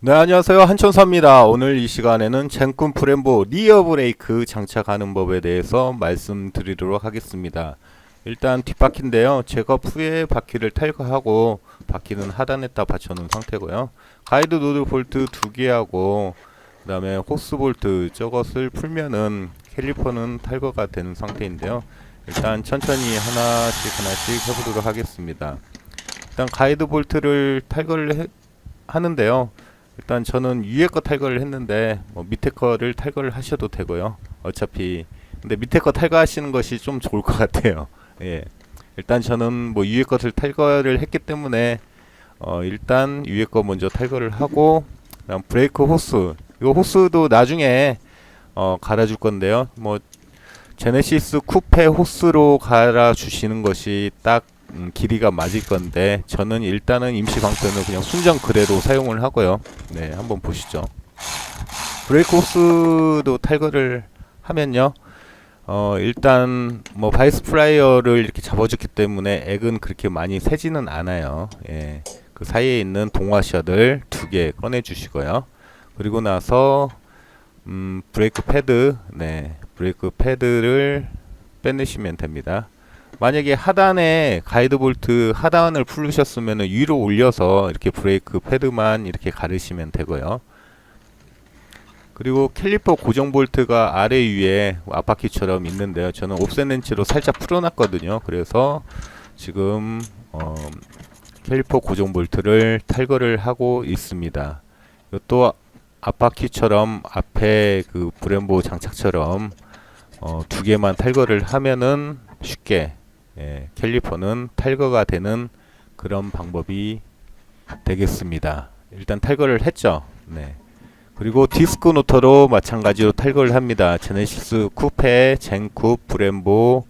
네, 안녕하세요. 한천사입니다. 오늘 이 시간에는 젠쿤 브렘보 리어 브레이크 장착하는 법에 대해서 말씀드리도록 하겠습니다. 일단 뒷바퀴인데요. 제거 후에 바퀴를 탈거하고 바퀴는 하단에다 받쳐놓은 상태고요. 가이드 노드 볼트 2개하고 그 다음에 호스 볼트 저것을 풀면은 캘리퍼는 탈거가 되는 상태인데요. 일단 천천히 하나씩 해보도록 하겠습니다. 일단 가이드 볼트를 탈거를 하는데요. 일단 저는 위에 거 탈거를 했는데 뭐 밑에 거를 탈거를 하셔도 되고요. 어차피 근데 밑에 거 탈거하시는 것이 좀 좋을 것 같아요. 예. 일단 저는 뭐 위에 것을 탈거를 했기 때문에 일단 위에 거 먼저 탈거를 하고 그다음 브레이크 호스 이거 호스도 나중에 갈아줄 건데요. 뭐 제네시스 쿠페 호스로 갈아 주시는 것이 딱 길이가 맞을 건데 저는 일단은 임시 방편을 그냥 순정 그래도 사용을 하고요. 네, 한번 보시죠. 브레이크 호스도 탈거를 하면요. 일단 뭐 바이스 플라이어를 이렇게 잡아줬기 때문에 액은 그렇게 많이 새지는 않아요. 예. 그 사이에 있는 동화셔들 2개 꺼내 주시고요. 그리고 나서 브레이크 패드, 네, 브레이크 패드를 빼내시면 됩니다. 만약에 하단에 가이드 볼트 하단을 풀으셨으면 위로 올려서 이렇게 브레이크 패드만 이렇게 가르시면 되고요. 그리고 캘리퍼 고정 볼트가 아래 위에 앞바퀴처럼 있는데요. 저는 옵셋 렌치로 살짝 풀어놨거든요. 그래서 지금 캘리퍼 고정 볼트를 탈거를 하고 있습니다. 이것도 앞바퀴처럼 앞에 그 브렘보 장착처럼 2개만 탈거를 하면은 쉽게 캘리퍼는 탈거가 되는 그런 방법이 되겠습니다. 일단 탈거를 했죠. 네. 그리고 디스크 노터로 마찬가지로 탈거를 합니다. 제네시스 쿠페, 젠쿱, 브렘보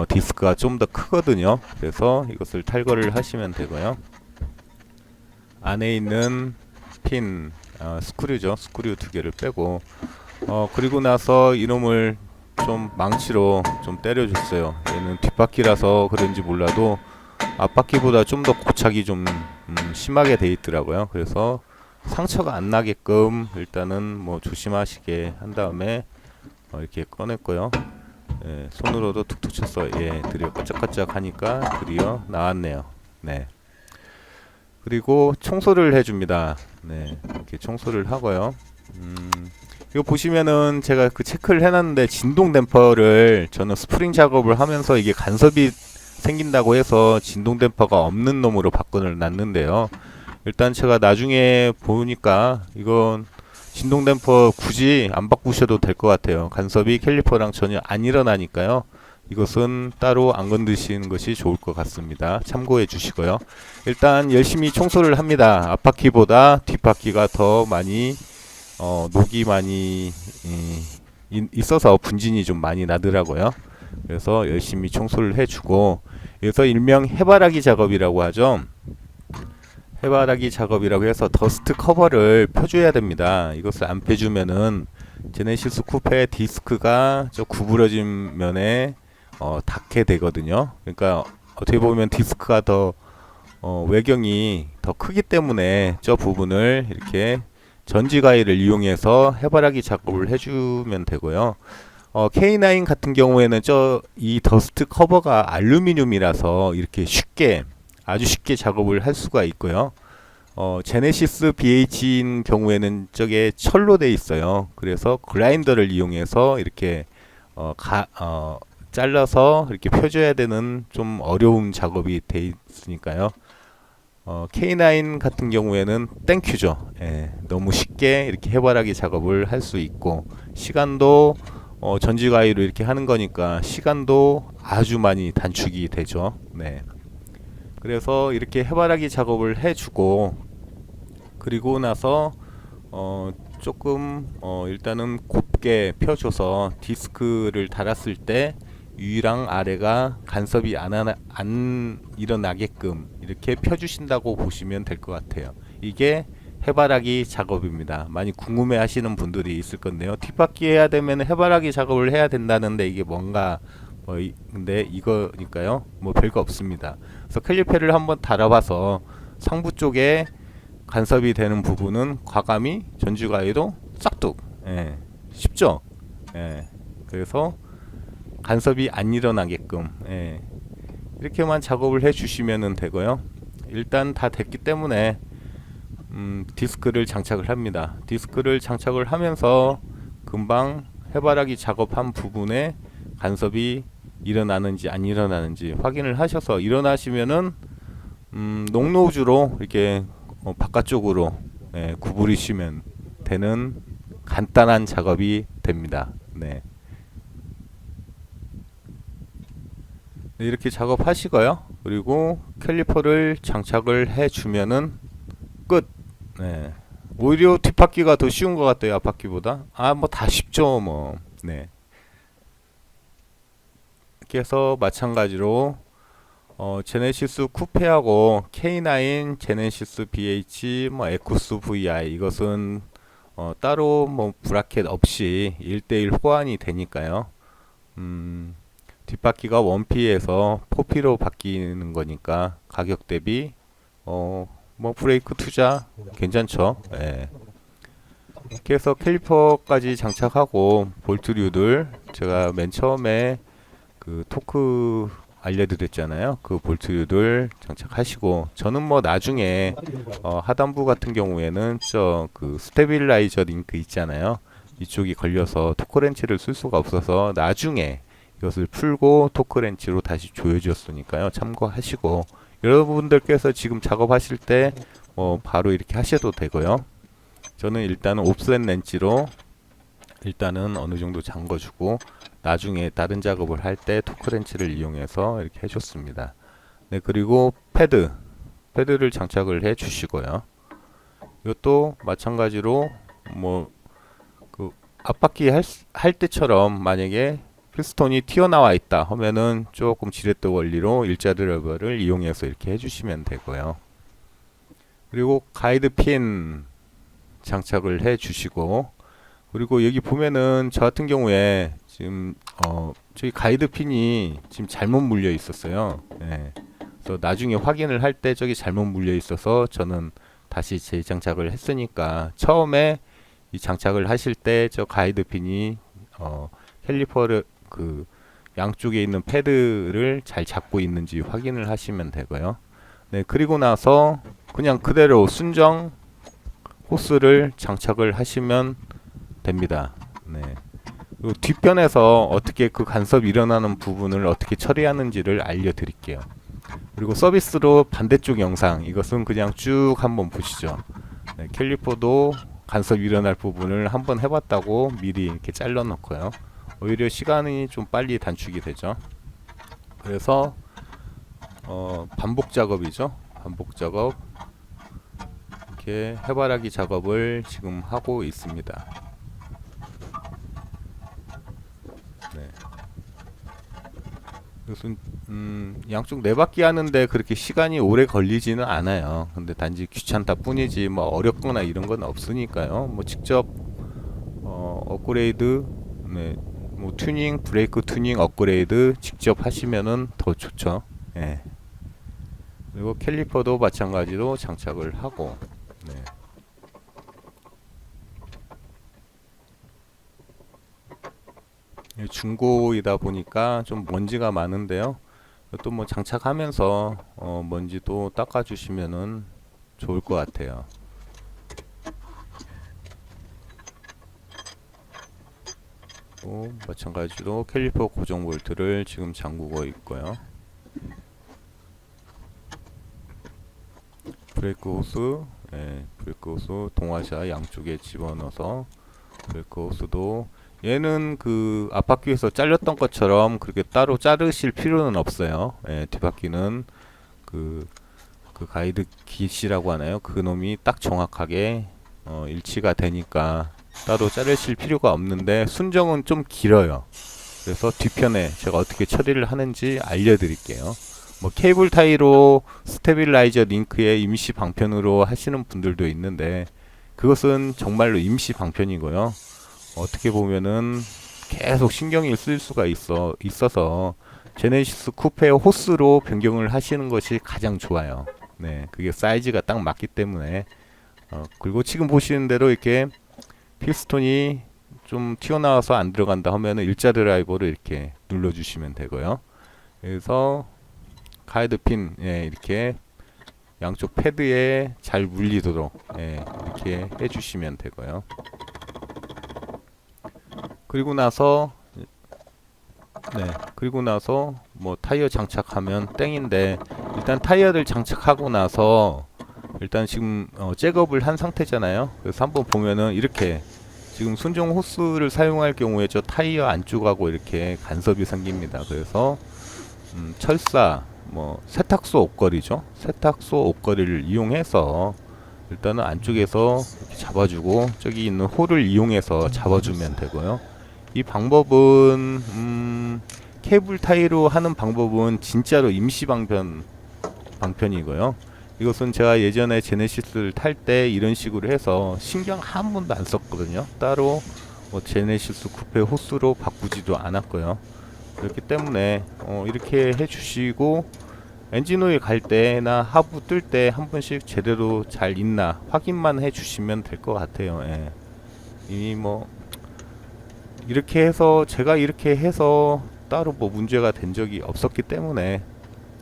디스크가 좀 더 크거든요. 그래서 이것을 탈거를 하시면 되고요. 안에 있는 핀, 스크류죠. 스크류 2개를 빼고 그리고 나서 이놈을 좀 망치로 좀 때려줬어요. 얘는 뒷바퀴라서 그런지 몰라도 앞바퀴보다 좀 더 고착이 좀 심하게 돼 있더라고요. 그래서 상처가 안 나게끔 일단은 뭐 조심하시게 한 다음에 이렇게 꺼냈고요. 예, 손으로도 툭툭 쳐서 드디어 까짝까짝 하니까 드디어 나왔네요. 네. 그리고 청소를 해줍니다. 네, 이렇게 청소를 하고요. 이거 보시면은 제가 그 체크를 해놨는데 진동 댐퍼를 저는 스프링 작업을 하면서 이게 간섭이 생긴다고 해서 진동 댐퍼가 없는 놈으로 바꿔놨는데요. 일단 제가 나중에 보니까 이건 진동 댐퍼 굳이 안 바꾸셔도 될 것 같아요. 간섭이 캘리퍼랑 전혀 안 일어나니까요. 이것은 따로 안 건드시는 것이 좋을 것 같습니다. 참고해 주시고요. 일단 열심히 청소를 합니다. 앞바퀴보다 뒷바퀴가 더 많이 녹이 많이 있어서 분진이 좀 많이 나더라고요. 그래서 열심히 청소를 해주고 그래서 일명 해바라기 작업이라고 하죠. 해바라기 작업이라고 해서 더스트 커버를 펴줘야 됩니다. 이것을 안 빼주면은 제네시스 쿠페 디스크가 저 구부러진 면에 닿게 되거든요. 그러니까 어떻게 보면 디스크가 더 외경이 더 크기 때문에 저 부분을 이렇게 전지 가위를 이용해서 해바라기 작업을 해주면 되고요. K9 같은 경우에는 이 더스트 커버가 알루미늄이라서 이렇게 아주 쉽게 작업을 할 수가 있고요. 제네시스 BH인 경우에는 저게 철로 돼 있어요. 그래서 그라인더를 이용해서 이렇게 잘라서 이렇게 펴줘야 되는 좀 어려운 작업이 돼 있으니까요. K9 같은 경우에는 땡큐죠. 예, 너무 쉽게 이렇게 해바라기 작업을 할 수 있고 시간도 전지 가위로 이렇게 하는 거니까 시간도 아주 많이 단축이 되죠. 네. 그래서 이렇게 해바라기 작업을 해주고 그리고 나서 조금 일단은 곱게 펴줘서 디스크를 달았을 때 위랑 아래가 간섭이 안 일어나게끔 이렇게 펴주신다고 보시면 될 것 같아요. 이게 해바라기 작업입니다. 많이 궁금해 하시는 분들이 있을 건데요. 뒷바퀴 해야 되면 해바라기 작업을 해야 된다는데 이게 뭔가 근데 이거니까요. 뭐 별거 없습니다. 그래서 클리페를 한번 달아봐서 상부 쪽에 간섭이 되는 부분은 과감히 전주 가이도 싹둑. 예, 쉽죠. 예, 그래서 간섭이 안 일어나게끔 이렇게만 작업을 해 주시면 되고요. 일단 다 됐기 때문에 디스크를 장착을 합니다. 디스크를 장착을 하면서 금방 해바라기 작업한 부분에 간섭이 일어나는지 안 일어나는지 확인을 하셔서 일어나시면은 농로우즈로 이렇게 바깥쪽으로 구부리시면 되는 간단한 작업이 됩니다. 네. 네, 이렇게 작업하시고요. 그리고 캘리퍼를 장착을 해주면은 끝. 네. 오히려 뒷바퀴가 더 쉬운 것 같아요. 앞바퀴보다. 뭐 다 쉽죠. 뭐. 네. 이렇게 해서 마찬가지로 제네시스 쿠페하고 K9 제네시스 BH 뭐 에쿠스 VI 이것은 따로 뭐 브라켓 없이 1대1 호환이 되니까요. 뒷바퀴가 1P에서 4P로 바뀌는 거니까 가격 대비 뭐 브레이크 투자 괜찮죠. 예. 이렇게 해서 캘리퍼까지 장착하고 볼트류들 제가 맨 처음에 그 토크 알려드렸잖아요. 그 볼트류들 장착하시고 저는 뭐 나중에 하단부 같은 경우에는 저 그 스테빌라이저 링크 있잖아요. 이쪽이 걸려서 토크렌치를 쓸 수가 없어서 나중에 이것을 풀고 토크렌치로 다시 조여줬으니까요. 참고하시고 여러분들께서 지금 작업하실 때 바로 이렇게 하셔도 되고요. 저는 일단은 옵셋 렌치로 일단은 어느 정도 잠궈주고 나중에 다른 작업을 할 때 토크렌치를 이용해서 이렇게 해줬습니다. 네, 그리고 패드를 장착을 해 주시고요. 이것도 마찬가지로 뭐 그 앞바퀴 할 때처럼 만약에 피스톤이 튀어나와 있다 하면은 조금 지렛대 원리로 일자 드라이버를 이용해서 이렇게 해주시면 되고요. 그리고 가이드 핀 장착을 해 주시고 그리고 여기 보면은 저 같은 경우에 지금 저기 가이드 핀이 지금 잘못 물려 있었어요. 예. 그래서 나중에 확인을 할 때 저기 잘못 물려 있어서 저는 다시 재장착을 했으니까 처음에 이 장착을 하실 때 저 가이드 핀이 캘리퍼를 그 양쪽에 있는 패드를 잘 잡고 있는지 확인을 하시면 되고요. 네, 그리고 나서 그냥 그대로 순정 호스를 장착을 하시면 됩니다. 네. 그리고 뒷변에서 어떻게 그 간섭이 일어나는 부분을 어떻게 처리하는지를 알려드릴게요. 그리고 서비스로 반대쪽 영상 이것은 그냥 쭉 한번 보시죠. 네, 캘리퍼도 간섭이 일어날 부분을 한번 해봤다고 미리 이렇게 잘라 놓고요. 오히려 시간이 좀 빨리 단축이 되죠. 그래서 반복 작업이죠. 반복 작업 이렇게 해바라기 작업을 지금 하고 있습니다. 네. 그래서 양쪽 네 바퀴 하는데 그렇게 시간이 오래 걸리지는 않아요. 근데 단지 귀찮다 뿐이지 뭐 어렵거나 이런 건 없으니까요. 뭐 직접 업그레이드 네. 뭐 튜닝, 브레이크 튜닝 업그레이드 직접 하시면은 더 좋죠. 예. 그리고 캘리퍼도 마찬가지로 장착을 하고 네. 중고이다 보니까 좀 먼지가 많은데요. 또 뭐 장착하면서 먼지도 닦아주시면은 좋을 것 같아요. 마찬가지로 캘리퍼 고정 볼트를 지금 잠그고 있고요. 브레이크 호스, 브레이크 호스 동화샤 양쪽에 집어넣어서 브레이크 호스도 얘는 그 앞바퀴에서 잘렸던 것처럼 그렇게 따로 자르실 필요는 없어요. 뒷바퀴는 그 가이드 기시라고 하나요? 그 놈이 딱 정확하게 일치가 되니까 따로 자르실 필요가 없는데 순정은 좀 길어요. 그래서 뒤편에 제가 어떻게 처리를 하는지 알려드릴게요. 뭐 케이블 타이로 스테빌라이저 링크에 임시 방편으로 하시는 분들도 있는데 그것은 정말로 임시 방편이고요. 어떻게 보면은 계속 신경을 쓸 수가 있어서 제네시스 쿠페 호스로 변경을 하시는 것이 가장 좋아요. 네, 그게 사이즈가 딱 맞기 때문에 그리고 지금 보시는 대로 이렇게 피스톤이 좀 튀어나와서 안 들어간다 하면은 일자 드라이버를 이렇게 눌러주시면 되고요. 그래서 가이드핀 이렇게 양쪽 패드에 잘 물리도록 이렇게 해주시면 되고요. 그리고 나서 뭐 타이어 장착하면 땡인데, 일단 타이어를 장착하고 나서 일단 지금 잭업을 한 상태잖아요. 그래서 한번 보면은 이렇게 지금 순정 호스를 사용할 경우에 저 타이어 안쪽하고 이렇게 간섭이 생깁니다. 그래서 철사, 뭐 세탁소 옷걸이죠. 세탁소 옷걸이를 이용해서 일단은 안쪽에서 이렇게 잡아주고 저기 있는 홀을 이용해서 잡아주면 되고요. 이 방법은 케이블 타이로 하는 방법은 진짜로 임시 방편이고요. 이것은 제가 예전에 제네시스를 탈 때 이런 식으로 해서 신경 한 번도 안 썼거든요. 따로 뭐 제네시스 쿠페 호스로 바꾸지도 않았고요. 그렇기 때문에 이렇게 해주시고 엔진오일 갈 때나 하부 뜰 때 한 번씩 제대로 잘 있나 확인만 해주시면 될 것 같아요. 이미 뭐 이렇게 해서 제가 이렇게 해서 따로 뭐 문제가 된 적이 없었기 때문에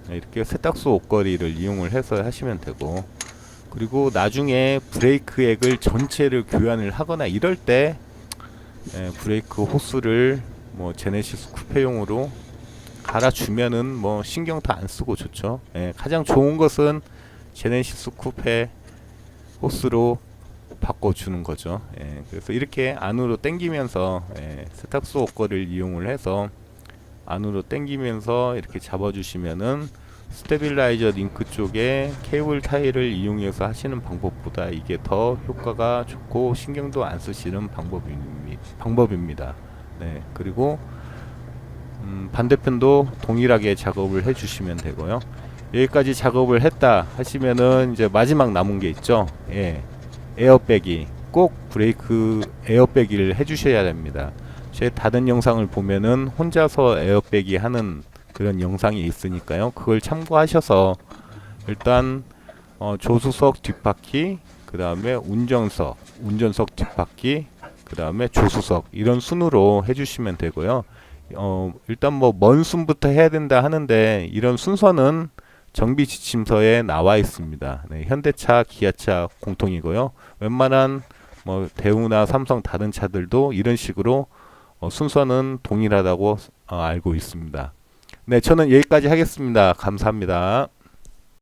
이렇게 세탁소 옷걸이를 이용을 해서 하시면 되고, 그리고 나중에 브레이크 액을 전체를 교환을 하거나 이럴 때 브레이크 호스를 뭐 제네시스 쿠페용으로 갈아주면은 뭐 신경 다 안 쓰고 좋죠. 가장 좋은 것은 제네시스 쿠페 호스로 바꿔주는 거죠. 그래서 이렇게 안으로 당기면서 세탁소 옷걸이를 이용을 해서 안으로 당기면서 이렇게 잡아주시면은 스테빌라이저 링크 쪽에 케이블 타이를 이용해서 하시는 방법보다 이게 더 효과가 좋고 신경도 안 쓰시는 방법입니다. 그리고 반대편도 동일하게 작업을 해주시면 되고요. 여기까지 작업을 했다 하시면은 이제 마지막 남은 게 있죠. 에어백이 꼭 브레이크 에어백을 해주셔야 됩니다. 제 다른 영상을 보면은 혼자서 에어백이 하는 그런 영상이 있으니까요. 그걸 참고하셔서 일단 조수석 뒷바퀴, 그 다음에 운전석 뒷바퀴, 그 다음에 조수석 이런 순으로 해주시면 되고요. 일단 뭐 먼 순부터 해야 된다 하는데 이런 순서는 정비 지침서에 나와 있습니다. 현대차, 기아차 공통이고요. 웬만한 뭐 대우나 삼성 다른 차들도 이런 식으로 순서는 동일하다고 알고 있습니다. 저는 여기까지 하겠습니다. 감사합니다.